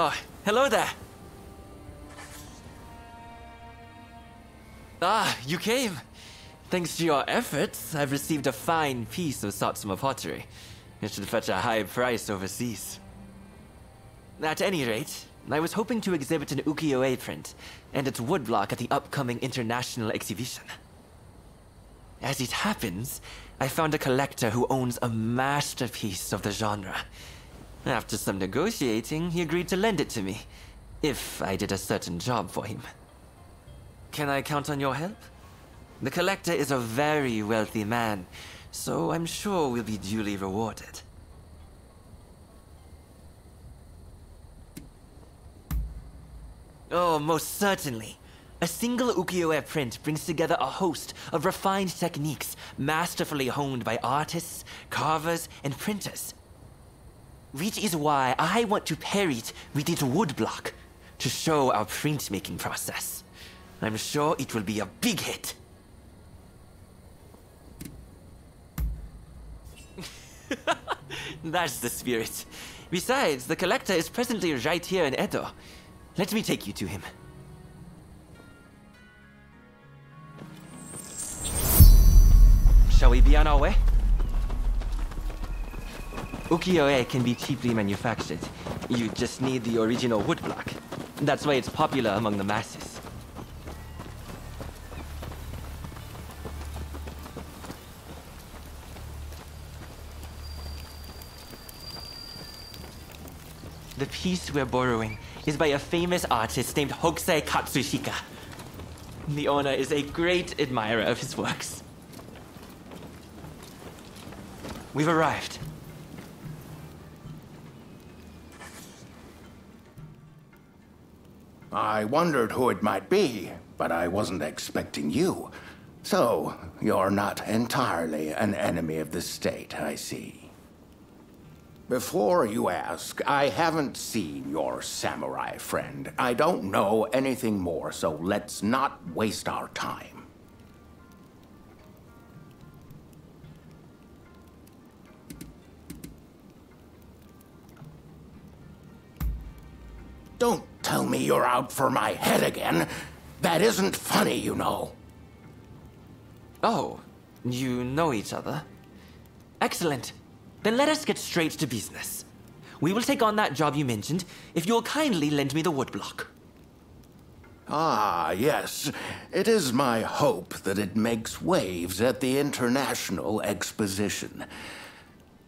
Oh, hello there. Ah, you came. Thanks to your efforts, I've received a fine piece of Satsuma pottery. It should fetch a high price overseas. At any rate, I was hoping to exhibit an ukiyo-e print and its woodblock at the upcoming international exhibition. As it happens, I found a collector who owns a masterpiece of the genre. After some negotiating, he agreed to lend it to me, if I did a certain job for him. Can I count on your help? The collector is a very wealthy man, so I'm sure we'll be duly rewarded. Oh, most certainly. A single ukiyo-e print brings together a host of refined techniques masterfully honed by artists, carvers, and printers. Which is why I want to pair it with its woodblock to show our printmaking process. I'm sure it will be a big hit. That's the spirit. Besides, the collector is presently right here in Edo. Let me take you to him. Shall we be on our way? Ukiyo-e can be cheaply manufactured. You just need the original woodblock. That's why it's popular among the masses. The piece we're borrowing is by a famous artist named Hokusai Katsushika. The owner is a great admirer of his works. We've arrived. I wondered who it might be, but I wasn't expecting you. So, you're not entirely an enemy of the state, I see. Before you ask, I haven't seen your samurai friend. I don't know anything more, so let's not waste our time. Don't tell me you're out for my head again. That isn't funny, you know. Oh, you know each other? Excellent. Then let us get straight to business. We will take on that job you mentioned, if you'll kindly lend me the woodblock. Ah, yes. It is my hope that it makes waves at the International Exposition.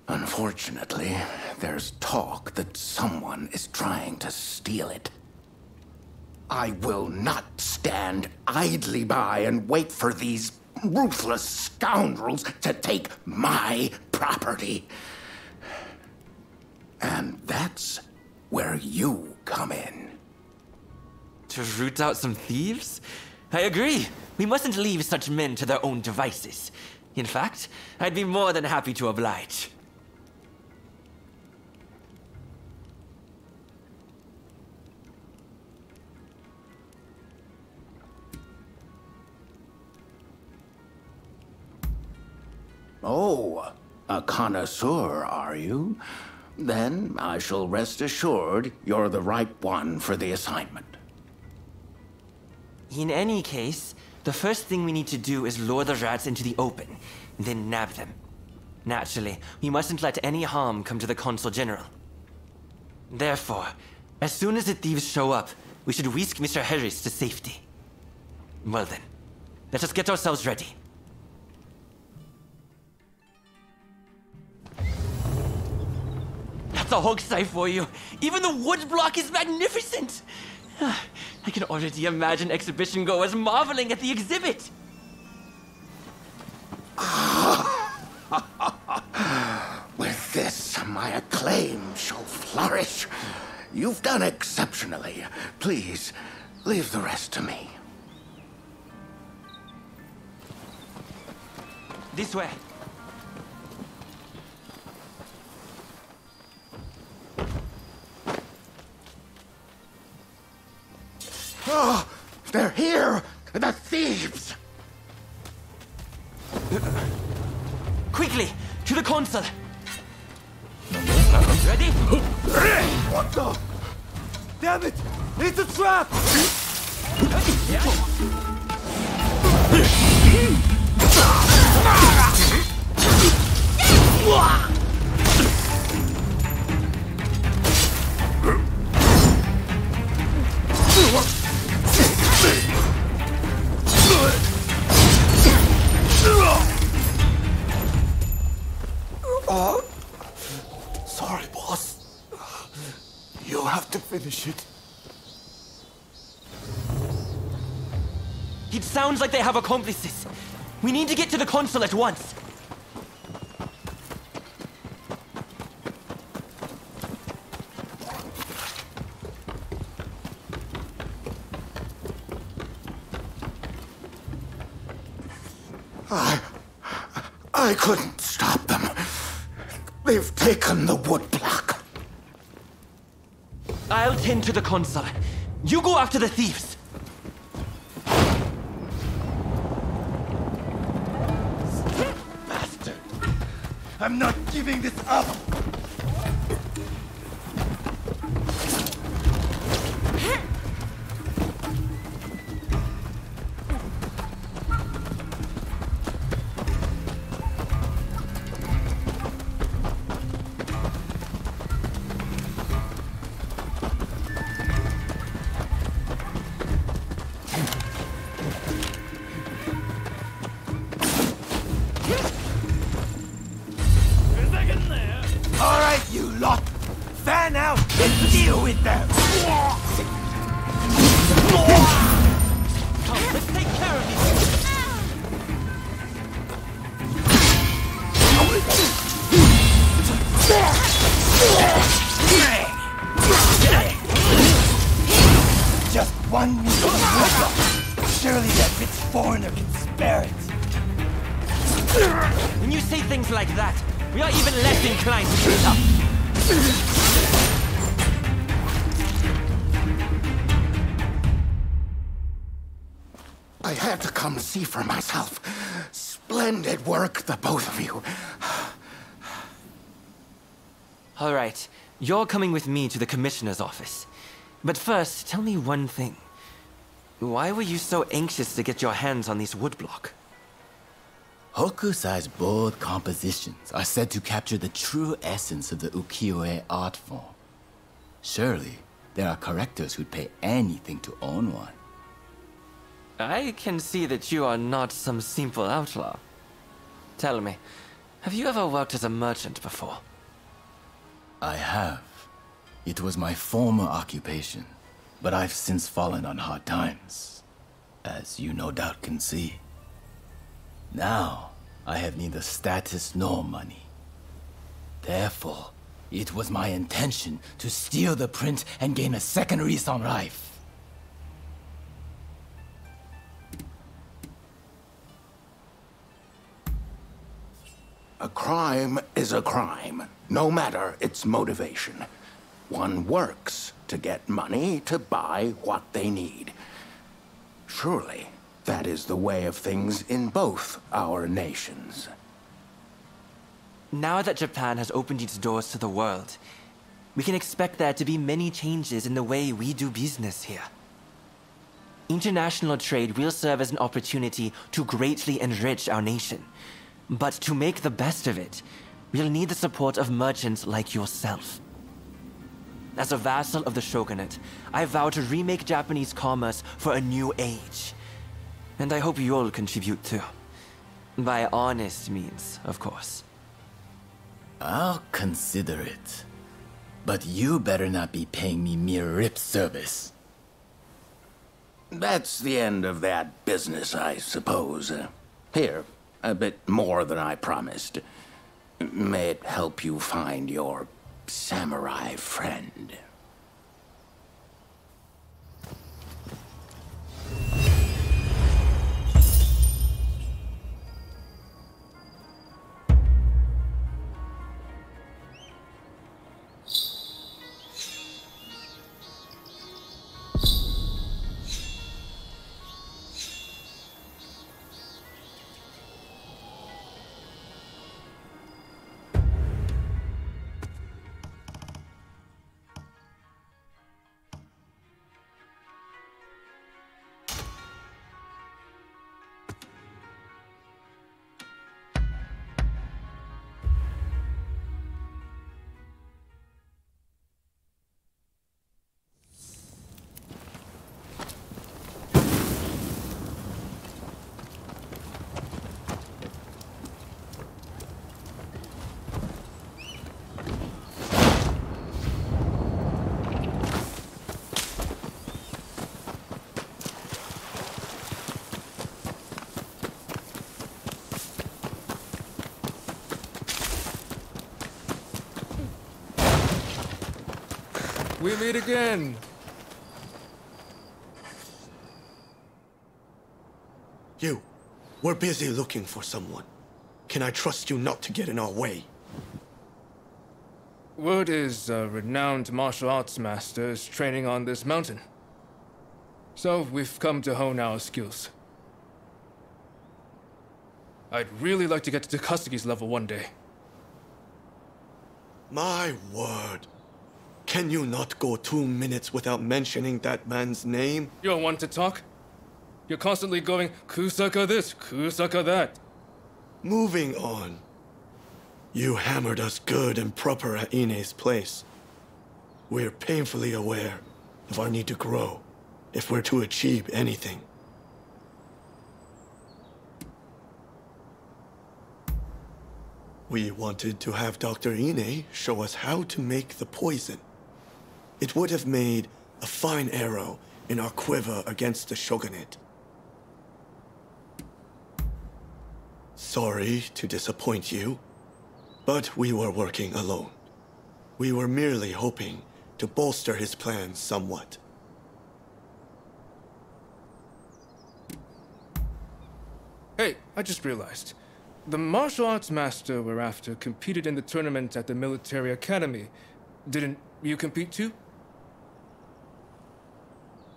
Unfortunately, there's talk that someone is trying to steal it. I will not stand idly by and wait for these ruthless scoundrels to take my property. And that's where you come in. To root out some thieves? I agree. We mustn't leave such men to their own devices. In fact, I'd be more than happy to oblige. Oh, a connoisseur, are you? Then I shall rest assured you're the right one for the assignment. In any case, the first thing we need to do is lure the rats into the open, then nab them. Naturally, we mustn't let any harm come to the Consul General. Therefore, as soon as the thieves show up, we should whisk Mr. Harris to safety. Well then, let us get ourselves ready. That's a hokusai for you. Even the woodblock is magnificent. I can already imagine exhibition goers marveling at the exhibit. With this, my acclaim shall flourish. You've done exceptionally. Please, leave the rest to me. This way. Oh, they're here! The thieves! Quickly, to the consul! Ready? What the? Damn it! It's a trap! Sorry, boss. You'll have to finish it. It sounds like they have accomplices. We need to get to the console at once. I couldn't stop them. They've taken the woodblock. I'll tend to the console. You go after the thieves. Bastard! I'm not giving this up! Alright, you lot! Fan out and deal with them! Come, let's take care of these. Just one more woodblock. Surely that rich foreigner can spare it. When you say things like that, we are even less inclined to keep up. I had to come see for myself. Splendid work, the both of you. All right, you're coming with me to the commissioner's office. But first, tell me one thing. Why were you so anxious to get your hands on these woodblock? Hokusai's bold compositions are said to capture the true essence of the ukiyo-e art form. Surely, there are collectors who'd pay anything to own one. I can see that you are not some simple outlaw. Tell me, have you ever worked as a merchant before? I have. It was my former occupation, but I've since fallen on hard times, as you no doubt can see. Now, I have neither status nor money. Therefore, it was my intention to steal the print and gain a second lease on life. A crime is a crime, no matter its motivation. One works to get money to buy what they need. Surely, that is the way of things in both our nations. Now that Japan has opened its doors to the world, we can expect there to be many changes in the way we do business here. International trade will serve as an opportunity to greatly enrich our nation. But to make the best of it, we'll need the support of merchants like yourself. As a vassal of the shogunate, I vow to remake Japanese commerce for a new age. And I hope you'll contribute too. By honest means, of course. I'll consider it. But you better not be paying me mere lip service. That's the end of that business, I suppose. Here, a bit more than I promised. May it help you find your samurai friend. We meet again. You, we're busy looking for someone. Can I trust you not to get in our way? Word is a renowned martial arts master is training on this mountain. So we've come to hone our skills. I'd really like to get to Takasaki's level one day. My word. Can you not go 2 minutes without mentioning that man's name? You don't want to talk? You're constantly going, Kusaka this, Kusaka that. Moving on. You hammered us good and proper at Ine's place. We're painfully aware of our need to grow if we're to achieve anything. We wanted to have Dr. Ine show us how to make the poison. It would have made a fine arrow in our quiver against the shogunate. Sorry to disappoint you, but we were working alone. We were merely hoping to bolster his plans somewhat. Hey, I just realized. The martial arts master we're after competed in the tournament at the military academy. Didn't you compete too?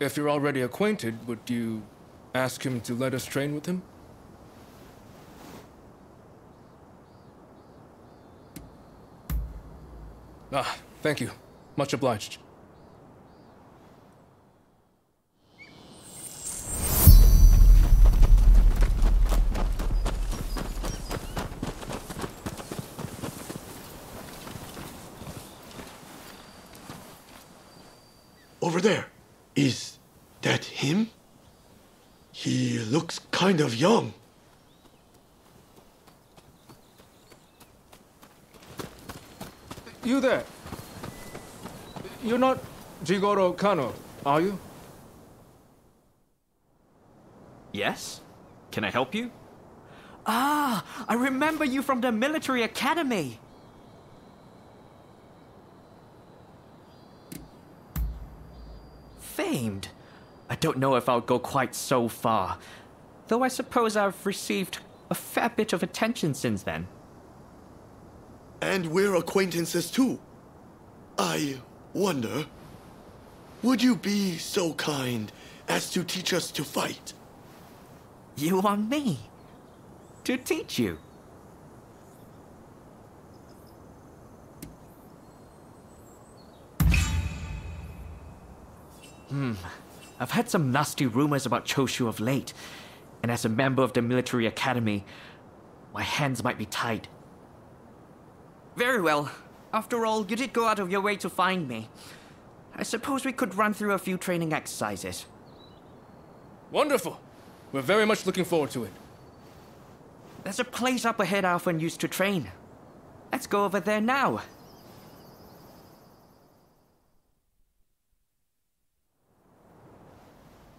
If you're already acquainted, would you ask him to let us train with him? Ah, thank you. Much obliged. Over there. Is that him? He looks kind of young. You there. You're not Jigoro Kano, are you? Yes? Can I help you? Ah, I remember you from the military academy. Famed. I don't know if I'll go quite so far, though I suppose I've received a fair bit of attention since then. And we're acquaintances too. I wonder, would you be so kind as to teach us to fight? You want me to teach you? I've heard some nasty rumors about Choshu of late, and as a member of the military academy, my hands might be tied. Very well. After all, you did go out of your way to find me. I suppose we could run through a few training exercises. Wonderful. We're very much looking forward to it. There's a place up ahead I often used to train. Let's go over there now.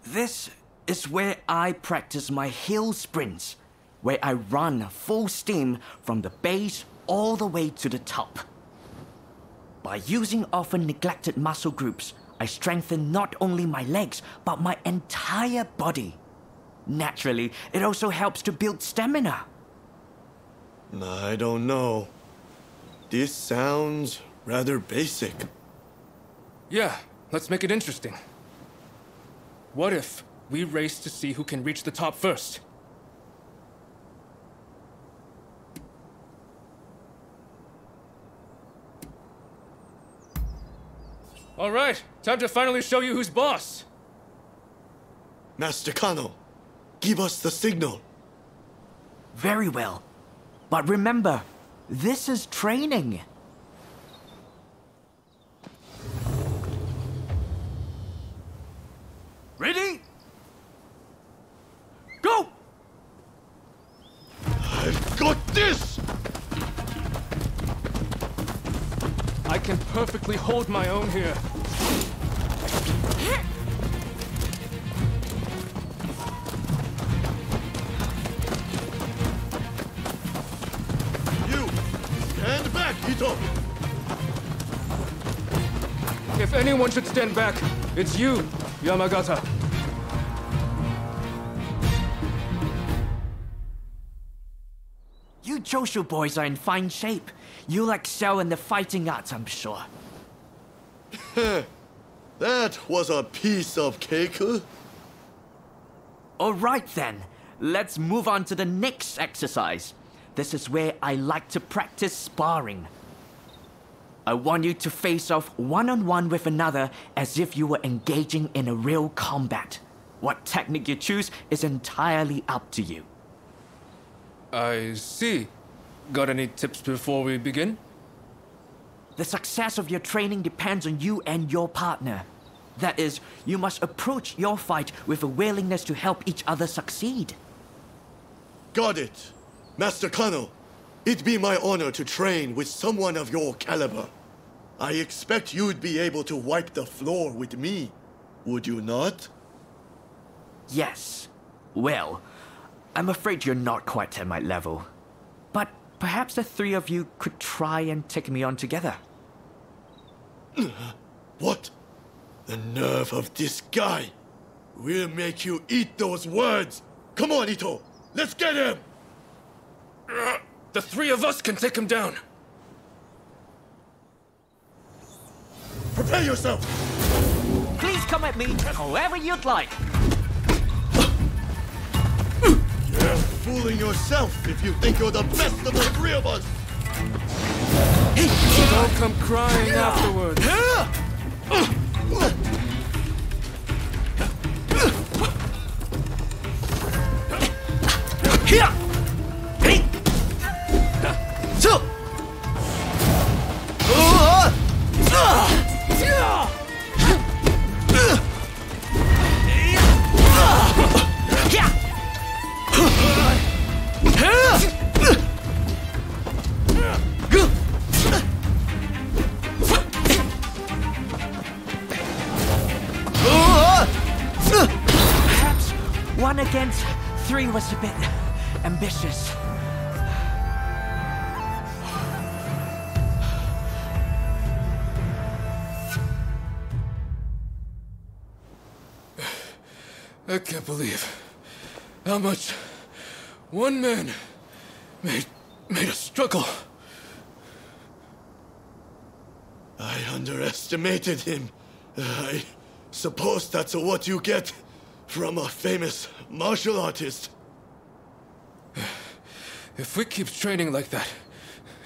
This is where I practice my hill sprints, where I run full steam from the base all the way to the top. By using often neglected muscle groups, I strengthen not only my legs, but my entire body. Naturally, it also helps to build stamina. I don't know. This sounds rather basic. Yeah, let's make it interesting. What if we race to see who can reach the top first? All right, time to finally show you who's boss. Master Kano, give us the signal. Very well. But remember, this is training. Ready? Go! I've got this! I can perfectly hold my own here. You, stand back, Ito! If anyone should stand back, it's you, Yamagata. You Joshu boys are in fine shape. You'll excel in the fighting arts, I'm sure. That was a piece of cake. All right then, let's move on to the next exercise. This is where I like to practice sparring. I want you to face off one-on-one with another as if you were engaging in a real combat. What technique you choose is entirely up to you. I see. Got any tips before we begin? The success of your training depends on you and your partner. That is, you must approach your fight with a willingness to help each other succeed. Got it. Master Kano, it'd be my honor to train with someone of your caliber. I expect you'd be able to wipe the floor with me, would you not? Yes. Well, I'm afraid you're not quite at my level. But perhaps the three of you could try and take me on together. What? The nerve of this guy! We'll make you eat those words! Come on, Ito! Let's get him! The three of us can take him down. Prepare yourself! Please come at me however you'd like. You're fooling yourself if you think you're the best of the three of us! Don't come crying afterwards. Perhaps 1 against 3 was a bit ambitious. I can't believe how much one man made us struggle. I underestimated him. I suppose that's what you get from a famous martial artist. If we keep training like that,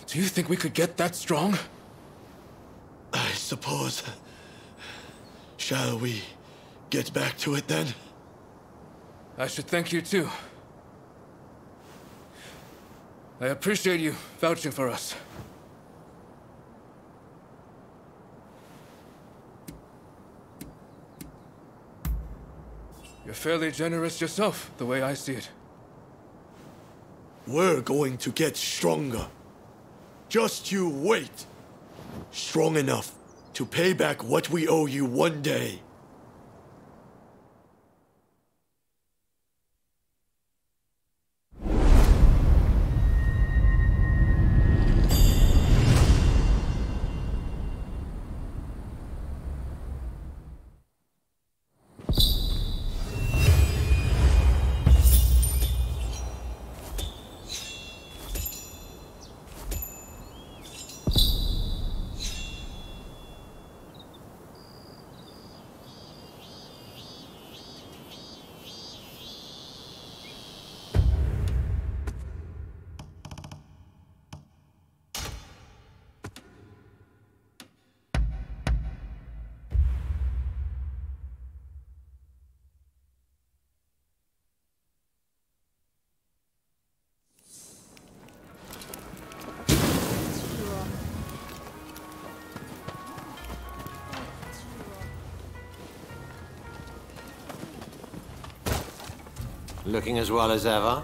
do you think we could get that strong? I suppose. Shall we get back to it then? I should thank you too. I appreciate you vouching for us. You're fairly generous yourself, the way I see it. We're going to get stronger. Just you wait. Strong enough to pay back what we owe you one day. Looking as well as ever?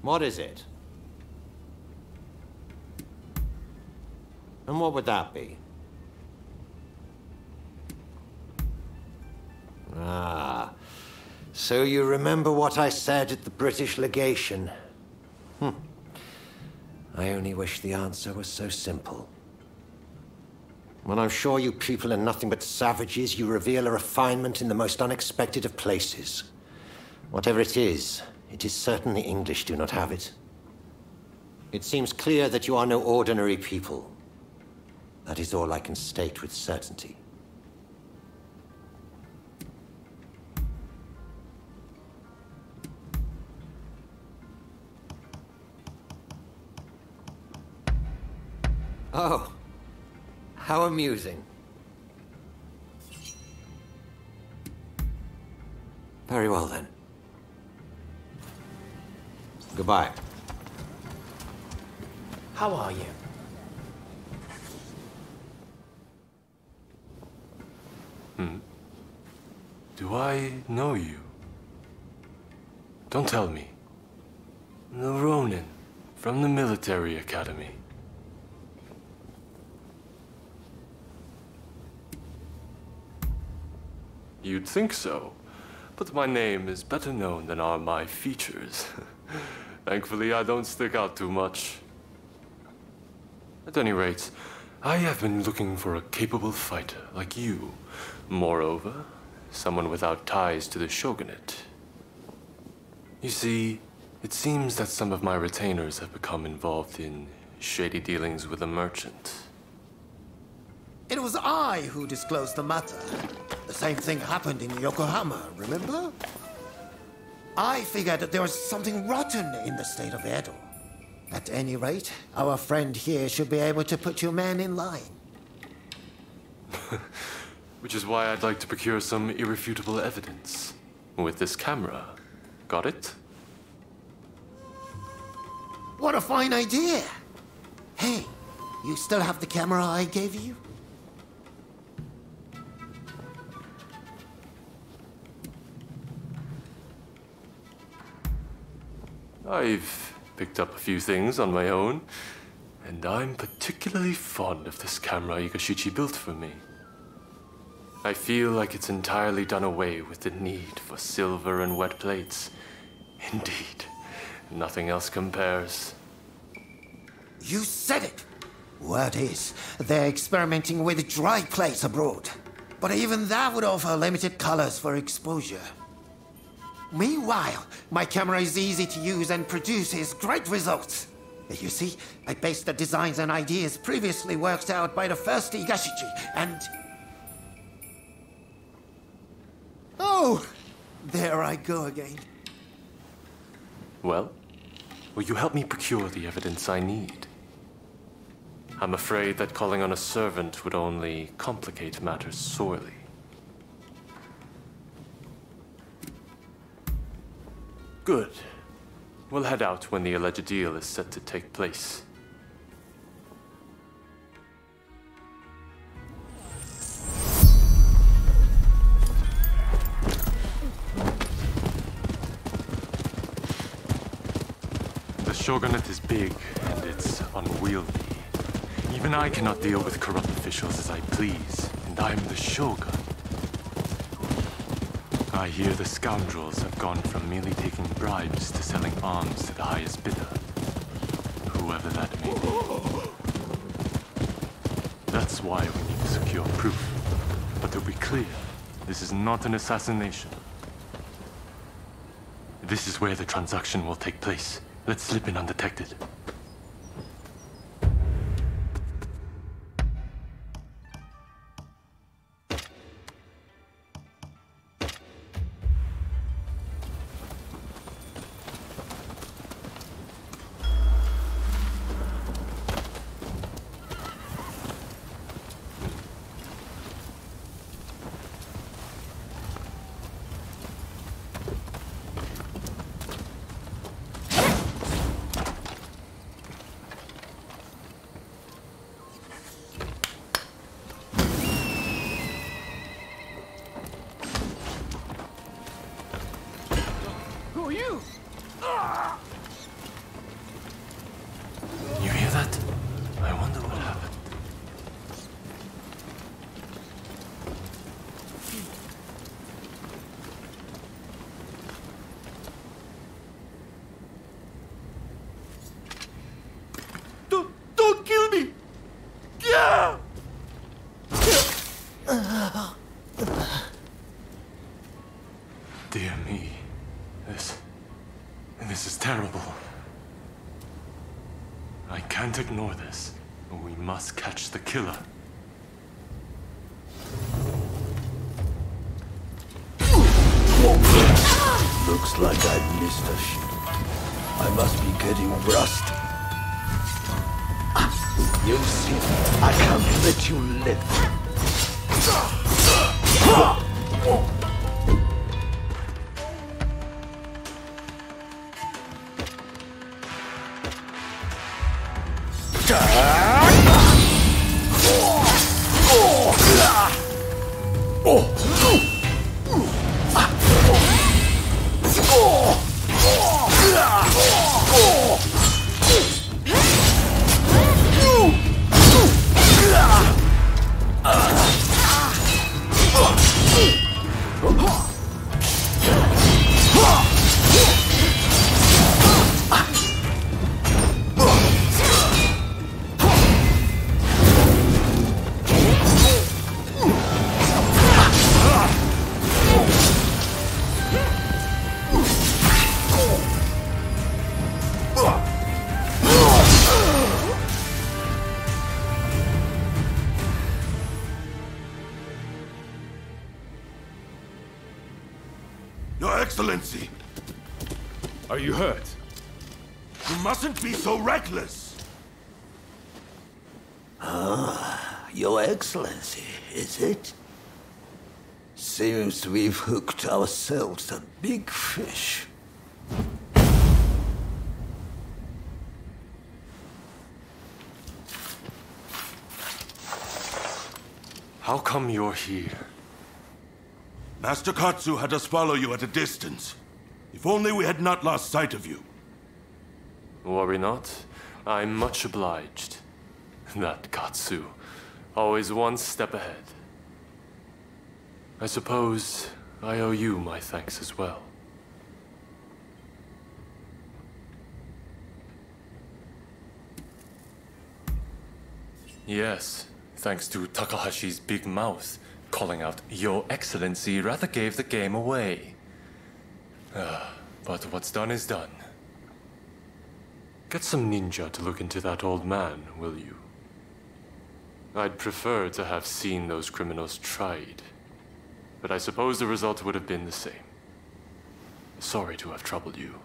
What is it? And what would that be? Ah, so you remember what I said at the British legation? I only wish the answer was so simple. When I'm sure you people are nothing but savages, you reveal a refinement in the most unexpected of places. Whatever it is certain the English do not have it. It seems clear that you are no ordinary people. That is all I can state with certainty. Oh, how amusing. Very well then. Goodbye. How are you? Do I know you? Don't tell me. The Ronin from the military academy. You'd think so, but my name is better known than are my features. Thankfully, I don't stick out too much. At any rate, I have been looking for a capable fighter like you. Moreover, someone without ties to the shogunate. You see, it seems that some of my retainers have become involved in shady dealings with a merchant. It was I who disclosed the matter. The same thing happened in Yokohama, remember? I figured that there was something rotten in the state of Edo. At any rate, our friend here should be able to put your man in line. Which is why I'd like to procure some irrefutable evidence. With this camera. Got it? What a fine idea! Hey, you still have the camera I gave you? I've picked up a few things on my own, and I'm particularly fond of this camera Igashichi built for me. I feel like it's entirely done away with the need for silver and wet plates. Indeed, nothing else compares. You said it! Word is, they're experimenting with dry plates abroad. But even that would offer limited colors for exposure. Meanwhile, my camera is easy to use and produces great results. You see, I based the designs and ideas previously worked out by the first Igashichi, and... Oh! There I go again. Well, will you help me procure the evidence I need? I'm afraid that calling on a servant would only complicate matters sorely. Good. We'll head out when the alleged deal is set to take place. The Shogunate is big, and it's unwieldy. Even I cannot deal with corrupt officials as I please, and I'm the Shogun. I hear the scoundrels have gone from merely taking bribes to selling arms to the highest bidder, whoever that may be. That's why we need to secure proof. But to be clear, this is not an assassination. This is where the transaction will take place. Let's slip in undetected. I can't ignore this. We must catch the killer. Looks like I missed a shot. I must be getting rust. You see, I can't let you live. Your Excellency! Are you hurt? You mustn't be so reckless! Your Excellency, is it? Seems we've hooked ourselves a big fish. How come you're here? Master Katsu had us follow you at a distance. If only we had not lost sight of you. Worry not. I'm much obliged. That Katsu. Always one step ahead. I suppose I owe you my thanks as well. Yes, thanks to Takahashi's big mouth. Calling out Your Excellency rather gave the game away. But what's done is done. Get some ninja to look into that old man, will you? I'd prefer to have seen those criminals tried, but I suppose the result would have been the same. Sorry to have troubled you.